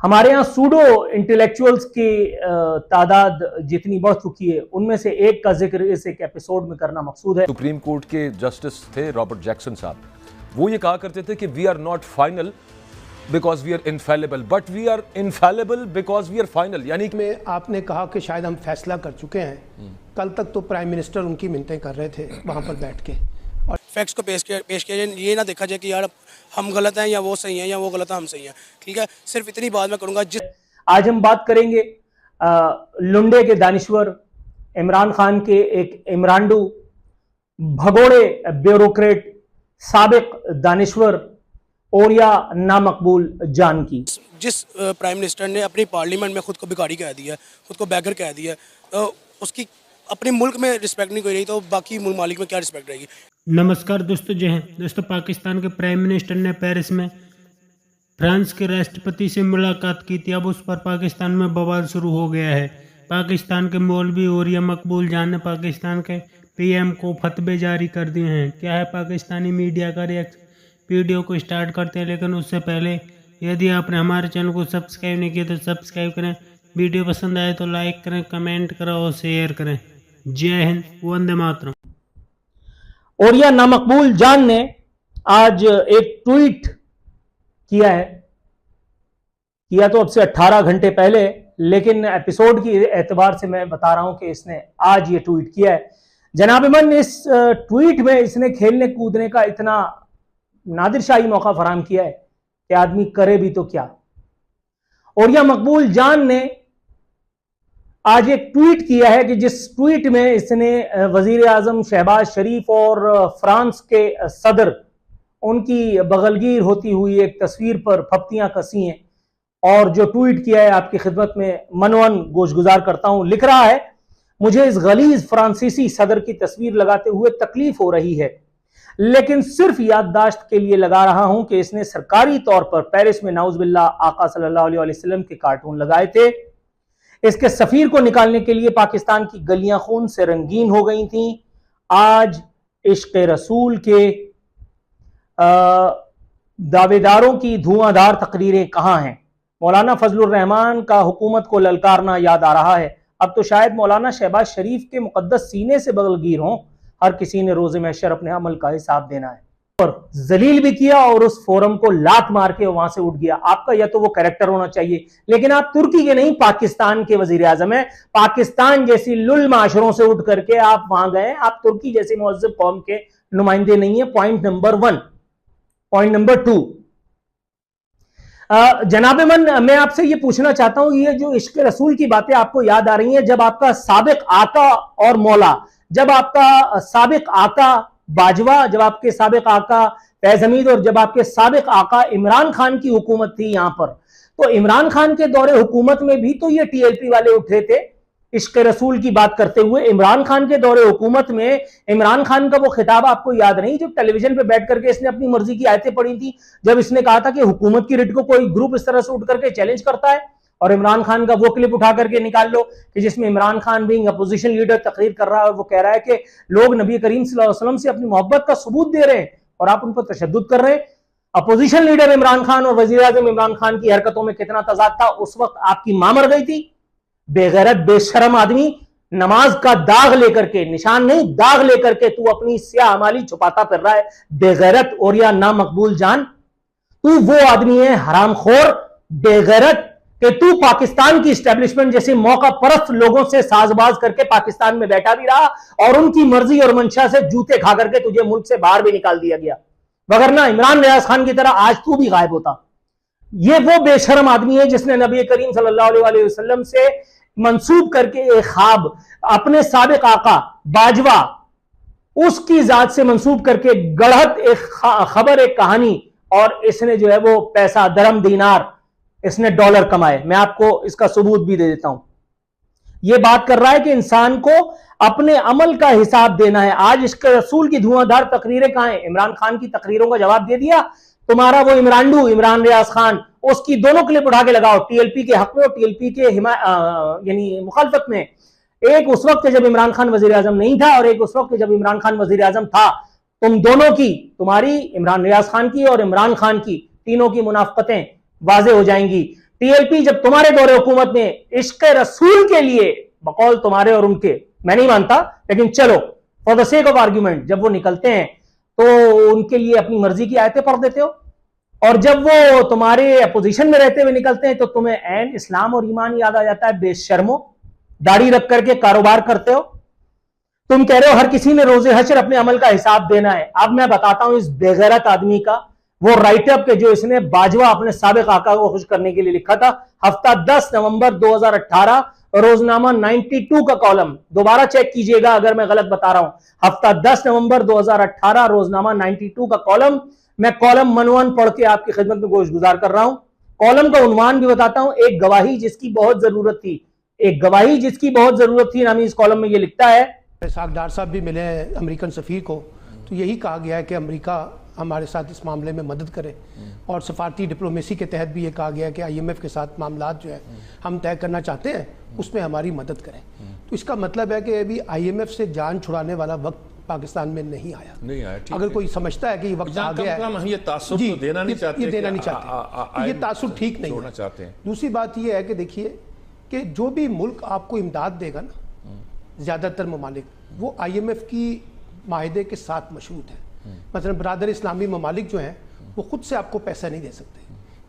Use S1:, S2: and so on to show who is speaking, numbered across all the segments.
S1: हमारे यहाँ pseudo intellectuals की तादाद जितनी बढ़ चुकी है, उनमें से एक का जिक्र इस एक एपिसोड में करना मकसूद है।
S2: सुप्रीम कोर्ट के जस्टिस थे रॉबर्ट जैक्सन साहब, वो ये कहा करते थे कि we are not final because we are infallible, but we are infallible because we are final. यानी
S3: में आपने कहा कि शायद हम फैसला कर चुके हैं, कल तक तो प्राइम मिनिस्टर उनकी मिन्नतें कर रहे थे वहाँ पर बैठ के,
S4: और फैक्ट्स को पेश किया ये ना देखा जाए कि यार हम गलत हैं या वो सही हैं या वो गलत है हम सही हैं। ठीक है, सिर्फ इतनी बात मैं करूँगा।
S1: आज हम बात करेंगे लुंडे के दानिश्वर, इमरान खान के एक इमरांडू, भगोड़े ब्यूरोक्रेट, साबिक दानिश्वर और या नामकबूल जान की।
S4: जिस प्राइम मिनिस्टर ने अपनी पार्लियामेंट में खुद को भिखारी कह दिया, खुद को बैगर कह दिया, उसकी अपने मुल्क में रिस्पेक्ट नहीं कोई रही, तो बाकी ममालिक में क्या रिस्पेक्ट रहेगी।
S5: नमस्कार दोस्तों, जय हिंद दोस्तों। पाकिस्तान के प्राइम मिनिस्टर ने पेरिस में फ्रांस के राष्ट्रपति से मुलाकात की थी। अब उस पर पाकिस्तान में बवाल शुरू हो गया है। पाकिस्तान के मौलवी और या मकबूल जान ने पाकिस्तान के पीएम को फतवे जारी कर दिए हैं। क्या है पाकिस्तानी मीडिया का रिएक्शन? वीडियो को स्टार्ट करते हैं, लेकिन उससे पहले यदि आपने हमारे चैनल को सब्सक्राइब नहीं किया तो सब्सक्राइब करें। वीडियो पसंद आए तो लाइक करें, कमेंट करें और शेयर करें। जय हिंद, वंदे मातरम।
S1: और यह नामकबूल जान ने आज एक ट्वीट किया तो अब से 18 घंटे पहले, लेकिन एपिसोड की एतबार से मैं बता रहा हूं कि इसने आज ये ट्वीट किया है। जनाब-ए-मन, इस ट्वीट में इसने खेलने कूदने का इतना नादिरशाही मौका फराहम किया है कि आदमी करे भी तो क्या। और यह मकबूल जान ने आज एक ट्वीट किया है कि जिस ट्वीट में इसने वजीर आजम शहबाज शरीफ और फ्रांस के सदर उनकी बगलगीर होती हुई एक तस्वीर पर फप्तियां कसी हैं, और जो ट्वीट किया है आपकी खिदमत में मनवन गोशगुजार करता हूं। लिख रहा है, मुझे इस गलीज फ्रांसीसी सदर की तस्वीर लगाते हुए तकलीफ हो रही है, लेकिन सिर्फ याददाश्त के लिए लगा रहा हूं कि इसने सरकारी तौर पर पेरिस में नाउज़ुबिल्लाह आका सल्लल्लाहु अलैहि वसल्लम के कार्टून लगाए थे। इसके सफीर को निकालने के लिए पाकिस्तान की गलियां खून से रंगीन हो गई थीं। आज इश्क रसूल के दावेदारों की धुआंधार तकरीरें कहां हैं? मौलाना फजलुर रहमान का हुकूमत को ललकारना याद आ रहा है। अब तो शायद मौलाना शहबाज शरीफ के मुकद्दस सीने से बगलगीर हों। हर किसी ने रोज़े महशर अपने अमल का हिसाब देना है। और जलील भी किया और उस फोरम को लात मार के वहां से उठ गया। आपका या तो वो कैरेक्टर होना चाहिए, लेकिन आप तुर्की के नहीं, पाकिस्तान के वजीर आजम है। पाकिस्तान जैसी लुल माशरों से उठ करके आप वहां गए। आप तुर्की जैसी मुअज़्ज़ब कौम के नुमाइंदे नहीं है। Point number 1। पॉइंट नंबर 2, जनाब-ए-मन, मैं आपसे ये पूछना चाहता हूं, ये जो इश्क रसूल की बातें आपको याद आ रही हैं जब आपका साबिक आका और मौला, जब आपका साबिक आका बाजवा, जब आपके साबिक आका फैज हमीद और जब आपके साबिक आका इमरान खान की हुकूमत थी यहां पर, तो इमरान खान के दौरे हुकूमत में भी तो ये टीएलपी वाले उठे थे इश्क रसूल की बात करते हुए। इमरान खान के दौरे हुकूमत में इमरान खान का वो खिताब आपको याद नहीं जो टेलीविजन पे बैठ करके इसने अपनी मर्जी की आयतें पढ़ी थी, जब इसने कहा था कि हुकूमत की रिट को कोई ग्रुप इस तरह से उठ करके चैलेंज करता है, और इमरान खान का वो क्लिप उठा करके निकाल लो कि जिसमें Imran Khan being opposition leader तकरीर कर रहा है और वो कह रहा है कि लोग नबी करीम सल्लल्लाहु अलैहि वसल्लम से अपनी मोहब्बत का सबूत दे रहे हैं और आप उन पर तशद्दुद कर रहे हैं। अपोजिशन लीडर इमरान खान और वजीर आजम इमरान खान की हरकतों में कितना तजाद था। उस वक्त आपकी मां मर गई थी। बेगैरत बेशरम आदमी, नमाज का दाग लेकर के, निशान नहीं दाग लेकर के तू अपनी स्याह माली छुपाता फिर रहा है। बेगैरत और या ना मकबूल जान, तू वो आदमी है हरामखोर बेगैरत कि तू पाकिस्तान की स्टैब्लिशमेंट जैसे मौका परस्त लोगों से साजबाज करके पाकिस्तान में बैठा भी रहा और उनकी मर्जी और मंशा से जूते खा करके तुझे मुल्क से बाहर भी निकाल दिया गया, वगरना इमरान रियाज खान की तरह आज तू भी गायब होता। ये वो बेशरम आदमी है जिसने नबी करीम सल्लल्लाहु अलैहि वसल्लम से मंसूब करके एक ख्वाब अपने साबिक आका बाजवा उसकी जात से मंसूब करके गढ़त एक खबर, एक कहानी, और इसने जो है वो पैसा दरम दीनार इसने डॉलर कमाए। मैं आपको इसका सबूत भी दे देता हूं। यह बात कर रहा है कि इंसान को अपने अमल का हिसाब देना है। आज इसके रसूल की धुआंधार तकरीरें कहां हैं? इमरान खान की तकरीरों का जवाब दे दिया तुम्हारा वो इमरांडू इमरान रियाज खान, उसकी दोनों क्लिप उठा के लगाओ टीएलपी के हक में और टीएलपी के यानी मुखालफत में। एक उस वक्त जब इमरान खान वजीर आजम नहीं था और एक उस वक्त जब इमरान खान वजीर आजम था। तुम दोनों की, तुम्हारी, इमरान रियाज खान की और इमरान खान की, तीनों की मुनाफकतें वाजे हो जाएंगी। टीएलपी जब तुम्हारे दौरे हुकूमत में इश्क रसूल के लिए बकौल तुम्हारे और उनके, मैं नहीं मानता, लेकिन चलो for the sake of argument, जब वो निकलते हैं तो उनके लिए अपनी मर्जी की आयतें पढ़ देते हो, और जब वो तुम्हारे अपोजिशन में रहते हुए निकलते हैं तो तुम्हें ऐन इस्लाम और ईमान याद आ जाता है। बेशर्मो, दाढ़ी रख करके कारोबार करते हो। तुम कह रहे हो हर किसी ने रोजे हश्र अपने अमल का हिसाब देना है। अब मैं बताता हूं इस बेगैरत आदमी का वो राइटअप के जो इसने बाजवा अपने साबिक आका को खुश करने के लिए लिखा था। हफ्ता 10 नवंबर 2018, रोजनामा 92 का कॉलम, दोबारा चेक कीजिएगा अगर मैं गलत बता रहा हूं। हफ्ता 10 नवंबर 2018, रोजनामा 92 का कॉलम। मैं कॉलम मनवन पढ़ के आपकी खिदमत में गोश गुजार कर रहा हूं। कॉलम का उन्वान भी बताता हूं, एक गवाही जिसकी बहुत जरूरत थी, एक गवाही जिसकी बहुत जरूरत थी, नामी इस कॉलम में ये लिखता है।
S3: इसाक डार साहब भी मिले हैं अमेरिकन सफ़ीर को, तो यही कहा गया है कि अमेरिका हमारे साथ इस मामले में मदद करे, और सफारती डिप्लोमेसी के तहत भी ये कहा गया है कि IMF के साथ मामलात जो है हम तय करना चाहते हैं, उसमें हमारी मदद करें। तो इसका मतलब है कि अभी IMF से जान छुड़ाने वाला वक्त पाकिस्तान में नहीं आया। अगर कोई समझता है कि ये वक्त आ गया है,
S6: हम ये तासुब तो देना नहीं चाहते,
S3: ये देना नहीं चाहते, ये तासुब ठीक नहीं
S6: छोड़ना चाहते हैं।
S3: दूसरी बात ये है कि देखिए कि जो भी मुल्क आपको इमदाद देगा ना, ज़्यादातर ममालिक वो IMF की माहिदे के साथ मशरूत है। मतलब बरादर इस्लामी ममालिक जो हैं वो खुद से आपको पैसा नहीं दे सकते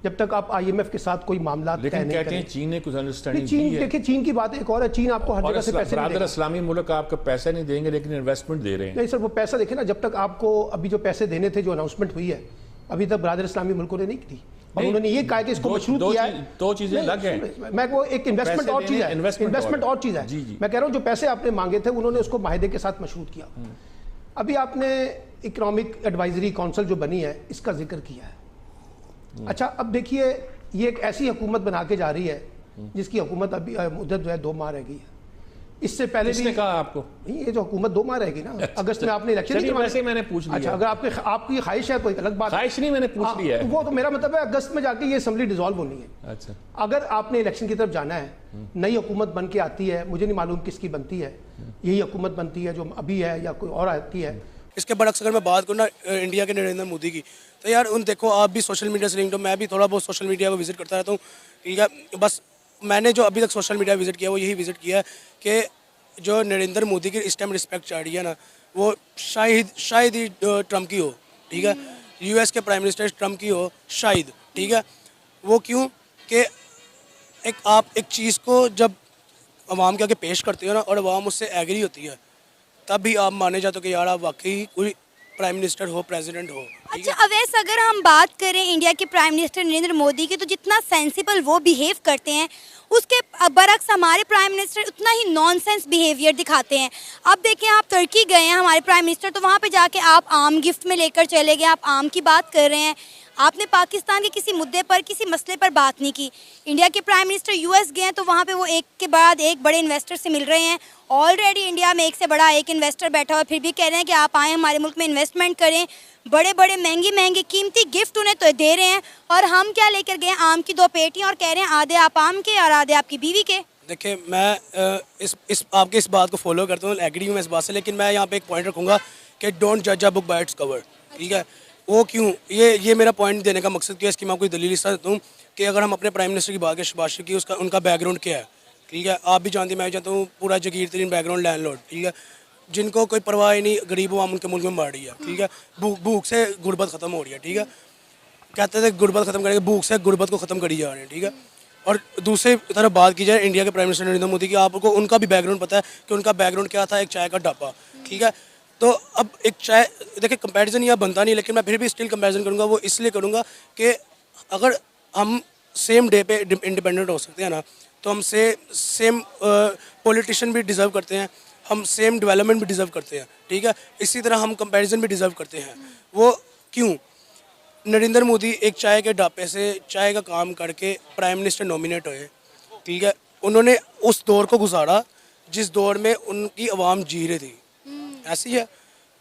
S3: जब तक आप IMF के साथ कोई मामला तय नहीं
S6: कहते हैं चीन ने कुछ अंडरस्टैंडिंग
S3: चीन, देखिए चीन की बात एक और है, चीन आपको हर जगह से पैसे नहीं देगा।
S6: इस्लामी मुल्क आपको पैसा नहीं देंगे लेकिन इन्वेस्टमेंट दे रहे हैं।
S3: नहीं सर, वो पैसा देखे ना, जब तक आपको अभी जो पैसे देने थे, जो अनाउंसमेंट हुई है, अभी तक बरादर इस्लामी मुल्कों ने नहीं की, और उन्होंने ये कहा कि इसको मशरूत किया है।
S6: दो चीजें अलग हैं।
S3: मैं वो एक इन्वेस्टमेंट और चीज़ है, इन्वेस्टमेंट और चीज़ है। मैं कह रहा हूँ जो पैसे आपने मांगे थे उन्होंने उसको माहिदे के साथ मशरूत किया। अभी आपने इकोनॉमिक एडवाइजरी काउंसिल जो बनी है इसका जिक्र किया है। अच्छा, अब देखिए ये एक ऐसी हुकूमत बना के जा रही है जिसकी हुकूमत अभी मुद्दत जो है 2 माह रह गई है। इससे पहले भी
S6: कहा आपको
S3: नहीं, ये जो हुकूमत 2 माह रहेगी ना, अगस्त में आपने इलेक्शन नहीं करवाने।
S6: वैसे मैंने पूछ लिया।
S3: अच्छा, अगर आपकी ख्वाहिश है तो एक अलग बात,
S6: ख्वाहिश नहीं, मैंने पूछ लिया है।
S3: वो तो मेरा मतलब है अगस्त में जाके ये असेंबली डिसॉल्व होनी है।
S6: अच्छा,
S3: अगर आपने इलेक्शन की तरफ जाना है, नई हुकूमत बन के आती है, मुझे नहीं मालूम किसकी बनती है, यही हुकूमत बनती है जो अभी है या कोई और आती है।
S4: इसके बरक्स अगर मैं बात करूँ ना इंडिया के नरेंद्र मोदी की, तो यार उन देखो आप भी सोशल मीडिया से लिंक्ड हो, मैं भी थोड़ा बहुत सोशल मीडिया को विजिट करता रहता हूँ, ठीक है। बस मैंने जो अभी तक सोशल मीडिया विजिट किया वो यही विजिट किया है कि जो नरेंद्र मोदी की इस टाइम रिस्पेक्ट चाह रही है ना, वो शायद ही ट्रम्प की हो, ठीक है। US के प्राइम मिनिस्टर ट्रम्प की हो शायद, ठीक है। वो क्यों कि आप एक चीज़ को जब अवाम के आगे पेश करते हो ना और अवाम उससे एग्री होती है, तब भी आप माने जाते हो कि यार आप वाकई कोई प्राइम मिनिस्टर हो, प्रेसिडेंट हो।
S7: अच्छा अवैस, अगर हम बात करें इंडिया के प्राइम मिनिस्टर नरेंद्र मोदी की, तो जितना सेंसिबल वो बिहेव करते हैं उसके बरक्स हमारे प्राइम मिनिस्टर उतना ही नॉनसेंस बिहेवियर दिखाते हैं। अब देखें, आप तुर्की गए हैं हमारे प्राइम मिनिस्टर, तो वहाँ पे जाके आप आम गिफ्ट में लेकर चले गए, आप आम की बात कर रहे हैं। आपने पाकिस्तान के किसी मुद्दे पर, किसी मसले पर बात नहीं की। इंडिया के प्राइम मिनिस्टर US गए हैं, तो वहाँ पे वो एक के बाद एक बड़े इन्वेस्टर से मिल रहे हैं। ऑलरेडी इंडिया में एक से बड़ा एक इन्वेस्टर बैठा हुआ है, फिर भी कह रहे हैं कि आप आएँ हमारे मुल्क में इन्वेस्टमेंट करें। बड़े बड़े महंगे कीमती गिफ्ट उन्हें तो दे रहे हैं, और हम क्या लेकर गए, आम की 2 पेटियाँ, और कह रहे हैं आधे आप आम के और आधे आपकी बीवी के।
S4: देखिए, मैं इस आपके इस बात को फॉलो करता हूँ, एग्री हूँ मैं इस बात से, लेकिन मैं यहाँ पे एक पॉइंट रखूँगा कि डोंट जज a book by its cover, ठीक है। वो क्यों, ये मेरा पॉइंट देने का मकसद क्या है, इसकी मैं आपको दलील इस तरह देता हूँ कि अगर हम अपने प्राइम मिनिस्टर की बात के शबाश की, उनका बैकग्राउंड क्या है, ठीक है। आप भी जानते हैं, मैं भी जानता हूँ, पूरा जगीर तरीन बैकग्राउंड लैंडलॉर्ड, ठीक है, जिनको कोई परवाह नहीं, गरीब आवाम उनके मुल्क में मार रही है, ठीक है। भूख से गुर्बत ख़त्म हो रही है, ठीक है। कहते थे गुर्बत ख़त्म करेंगे, भूख से गुर्बत को ख़त्म करी जा रहे हैं, ठीक है। और दूसरी तरफ बात की जाए इंडिया के प्राइम मिनिस्टर नरेंद्र मोदी की, आपको उनका भी बैकग्राउंड पता है कि उनका बैकग्राउंड क्या था, एक चाय का डब्बा, ठीक है। तो अब एक चाय, देखिए कंपैरिजन यह बनता नहीं, लेकिन मैं फिर भी स्टिल कंपैरिजन करूँगा। वो इसलिए करूँगा कि अगर हम सेम डे पे इंडिपेंडेंट हो सकते हैं ना, तो हम सेम पॉलिटिशियन भी डिज़र्व करते हैं, हम सेम डेवलपमेंट भी डिज़र्व करते हैं, ठीक है। इसी तरह हम कंपैरिजन भी डिज़र्व करते हैं। वो क्यों, नरेंद्र मोदी एक चाय के ढाबे से चाय का काम करके प्राइम मिनिस्टर नॉमिनेट हुए, ठीक है। उन्होंने उस दौर को गुजारा जिस दौर में उनकी आवाम जी रही थी। ऐसी है,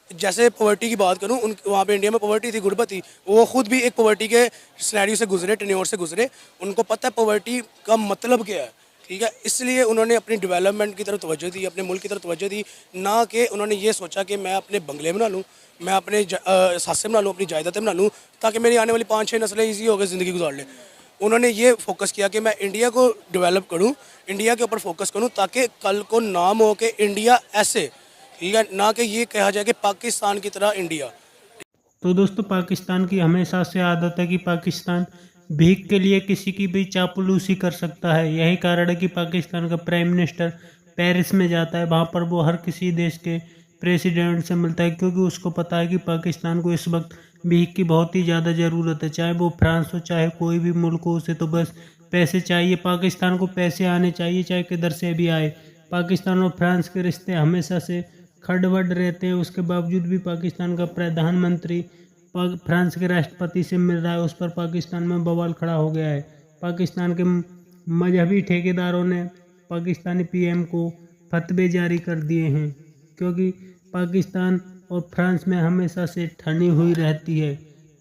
S4: जैसे पॉवर्टी की बात करूं, वहाँ पे इंडिया में पॉवर्टी थी, गुर्बत थी, वो खुद भी एक पॉवर्टी के सिनेरियो से गुजरे, टेन्योर से गुजरे, उनको पता है पॉवर्टी का मतलब क्या है, ठीक है। इसलिए उन्होंने अपनी डेवलपमेंट की तरफ तवज्जो दी, अपने मुल्क की तरफ तवज्जो दी, ना कि उन्होंने ये सोचा कि मैं अपने बंगले बना लूँ, मैं अपने सासे बना लूँ, अपनी जायदादें बना लूँ, ताकि मेरी आने वाली 5-6 नस्लें ईजी हो गए ज़िंदगी गुजार लें। उन्होंने ये फोकस किया कि मैं इंडिया को डेवलप करूं, इंडिया के ऊपर फोकस करूं, ताकि कल को नाम हो कि इंडिया ऐसे, ठीक है, ना कि ये कहा जाए कि पाकिस्तान की तरह इंडिया।
S5: तो दोस्तों पाकिस्तान की हमेशा से आदत है कि पाकिस्तान भीख के लिए किसी की भी चापलूसी कर सकता है। यही कारण है कि पाकिस्तान का प्राइम मिनिस्टर पेरिस में जाता है, वहाँ पर वो हर किसी देश के प्रेसिडेंट से मिलता है, क्योंकि उसको पता है कि पाकिस्तान को इस वक्त भीख की बहुत ही ज़्यादा ज़रूरत है। चाहे वो फ्रांस हो, चाहे कोई भी मुल्क हो, उसे तो बस पैसे चाहिए। पाकिस्तान को पैसे आने चाहिए, चाहे किधर से भी आए। पाकिस्तान और फ्रांस के रिश्ते हमेशा से खड़बड़ रहते हैं, उसके बावजूद भी पाकिस्तान का प्रधानमंत्री फ्रांस के राष्ट्रपति से मिल रहा है, उस पर पाकिस्तान में बवाल खड़ा हो गया है। पाकिस्तान के मजहबी ठेकेदारों ने पाकिस्तानी पीएम को फतवे जारी कर दिए हैं, क्योंकि पाकिस्तान और फ्रांस में हमेशा से ठनी हुई रहती है।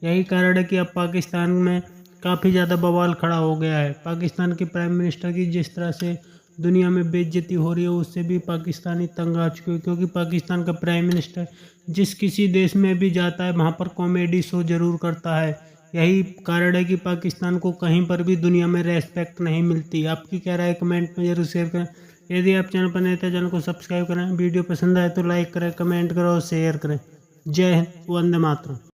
S5: यही कारण है कि अब पाकिस्तान में काफ़ी ज़्यादा बवाल खड़ा हो गया है। पाकिस्तान के प्राइम मिनिस्टर की जिस तरह से दुनिया में बेइज्जती हो रही है, उससे भी पाकिस्तानी तंग आ चुके हैं, क्योंकि पाकिस्तान का प्राइम मिनिस्टर जिस किसी देश में भी जाता है वहाँ पर कॉमेडी शो जरूर करता है। यही कारण है कि पाकिस्तान को कहीं पर भी दुनिया में रेस्पेक्ट नहीं मिलती। आपकी क्या राय कमेंट में जरूर शेयर करें। यदि आप चैनल पर नए थे, चैनल को सब्सक्राइब करें। वीडियो पसंद आए तो लाइक करें, कमेंट करें और शेयर करें। जय हिंद, वंदे मातरम।